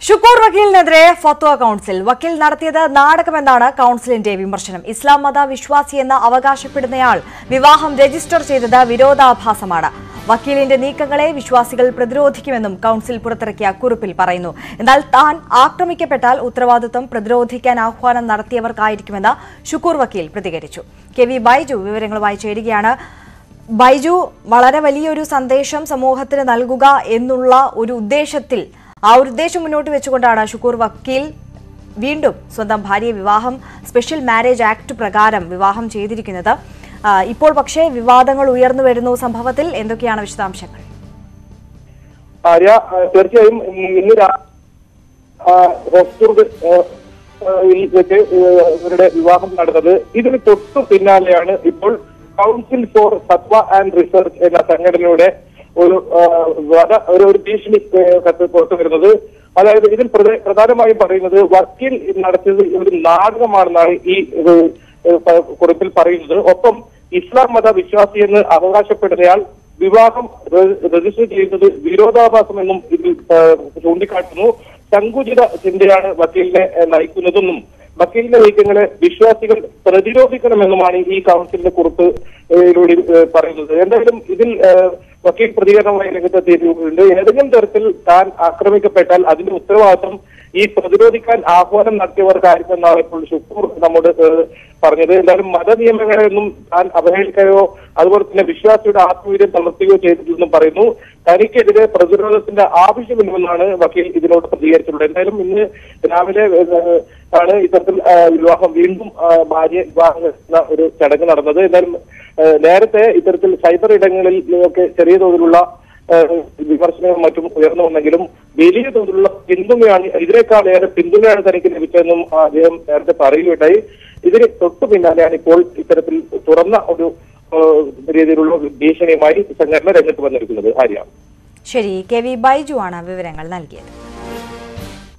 ഷുക്കൂർ വക്കീലിനെതിരെ ഫത്വ കൗൺസിൽ. വക്കീൽ നടത്തിയത് നാടകമെന്നാണ് കൗൺസിലിന്റെ വിമർശനം. ഇസ്ലാം മത വിശ്വാസിയെന്ന് അവകാശപ്പെടുന്നയാൾ വിവാഹം രജിസ്റ്റർ ചെയ്തത് വിരോധാഭാസമാണ്. വക്കീലിന്റെ നീക്കങ്ങളെ വിശ്വാസികൾ പ്രതിരോധിക്കുമെന്നും കൗൺസിൽ പുറത്തിറക്കിയ കുറിപ്പിൽ പറയുന്നു. എന്നാൽ താൻ ആക്രമിക്കപ്പെട്ടാൽ ഉത്തരവാദിത്വം പ്രതിരോധിക്കാൻ ആഹ്വാനം നടത്തിയവർക്കായിരിക്കുമെന്ന് ഷുക്കൂർ വക്കീൽ പ്രതികരിച്ചു. കെ വി ബൈജു വിവരങ്ങളുമായി ചേരുകയാണ്. ബൈജു, വളരെ വലിയൊരു സന്ദേശം സമൂഹത്തിന് നൽകുക എന്നുള്ള ഒരു ഉദ്ദേശത്തിൽ ഒരു ഉദ്ദേശം മുന്നോട്ട് വെച്ചുകൊണ്ടാണ് ഷുക്കൂർ വക്കീൽ വീണ്ടും സ്വന്തം ഭാര്യയെ വിവാഹം സ്പെഷ്യൽ മാരേജ് ആക്ട് പ്രകാരം വിവാഹം ചെയ്തിരിക്കുന്നത്. ഇപ്പോൾ പക്ഷേ വിവാദങ്ങൾ ഉയർന്നു വരുന്നു. സംഭവത്തിൽ എന്തൊക്കെയാണ് വിശദാംശങ്ങൾ? തീർച്ചയായും ഇന്ന് ഇവരുടെ വിവാഹം നടന്നത്. ഇതിന് തൊട്ടു പിന്നാലെയാണ് ഇപ്പോൾ കൗൺസിൽ ഫോർ ഫത്വ ആൻഡ് റിസർച്ച് എന്ന സംഘടനയുടെ ഒരു ഭീഷണി കത്ത് പുറത്തു വരുന്നത്. അതായത് ഇതിൽ പ്രധാനമായും പറയുന്നത് വക്കീൽ നടത്തിയത് ഒരു നാടകമാണെന്നാണ് ഈ കുറിപ്പിൽ പറയുന്നത്. ഒപ്പം ഇസ്ലാം മത വിശ്വാസി എന്ന് അവകാശപ്പെടുന്നയാൾ വിവാഹം രജിസ്റ്റർ ചെയ്യുന്നത് വിരോധാഭാസമെന്നും ഇതിൽ ചൂണ്ടിക്കാട്ടുന്നു. സങ്കുചിത ചിന്തയാണ് വക്കീലിനെ നയിക്കുന്നതെന്നും വക്കീലിന്റെ നീക്കങ്ങളെ വിശ്വാസികൾ പ്രതിരോധിക്കണമെന്നുമാണ് ഈ കൗൺസിലിന്റെ കുറിപ്പിലൂടെ പറയുന്നത്. എന്തായാലും ഇതിൽ വക്കീൽ പ്രതികരണമായി രംഗത്തെത്തിയിട്ടുണ്ട്. ഏതെങ്കിലും തരത്തിൽ താൻ ആക്രമിക്കപ്പെട്ടാൽ അതിന്റെ ഉത്തരവാദിത്വം ഈ പ്രതിരോധിക്കാൻ ആഹ്വാനം നടത്തിയവർക്കായിരിക്കുമെന്നാണ് ഇപ്പോൾ ഷുക്കൂർ നമ്മോട് പറഞ്ഞത്. എന്തായാലും മതനിയമങ്ങളെയൊന്നും താൻ അവഹേളിക്കുകയോ അതുപോലെ തന്നെ വിശ്വാസിയുടെ ആത്മവീര്യം തളർത്തുകയോ ചെയ്തിട്ടില്ലെന്നും പറയുന്നു. തനിക്കെതിരെ പ്രതിരോധത്തിന്റെ ആവശ്യമില്ലെന്നാണ് വക്കീൽ ഇതിനോട് പ്രതികരിച്ചിട്ടുള്ളത്. എന്തായാലും ഇന്ന് രാവിലെ ആണ് ഇത്തരത്തിൽ വിവാഹം വീണ്ടും ഭാര്യ വിവാഹം എന്ന ഒരു ചടങ്ങ് നടന്നത്. എന്തായാലും നേരത്തെ ഇത്തരത്തിൽ സൈബർ ഇടങ്ങളിലൊക്കെ ചെറിയ തോതിലുള്ള വിമർശനവും മറ്റും ഉയർന്നു വന്നെങ്കിലും വലിയ തോതിലുള്ള പിന്തുണയാണ്, ഇതിനേക്കാൾ ഏറെ പിന്തുണയാണ് തനിക്ക് ലഭിച്ചതെന്നും അദ്ദേഹം നേരത്തെ പറയുകയുണ്ടായി. ഇതിന് തൊട്ടു പിന്നാലെയാണ് ഇപ്പോൾ ഇത്തരത്തിൽ തുറന്ന ഒരു രീതിയിലുള്ള ഭീഷണിയുമായി സംഘടന രംഗത്ത് വന്നിരിക്കുന്നത്. ആര്യ, ശരി, കെ വി ബൈജു ആണ് വിവരങ്ങൾ നൽകിയത്.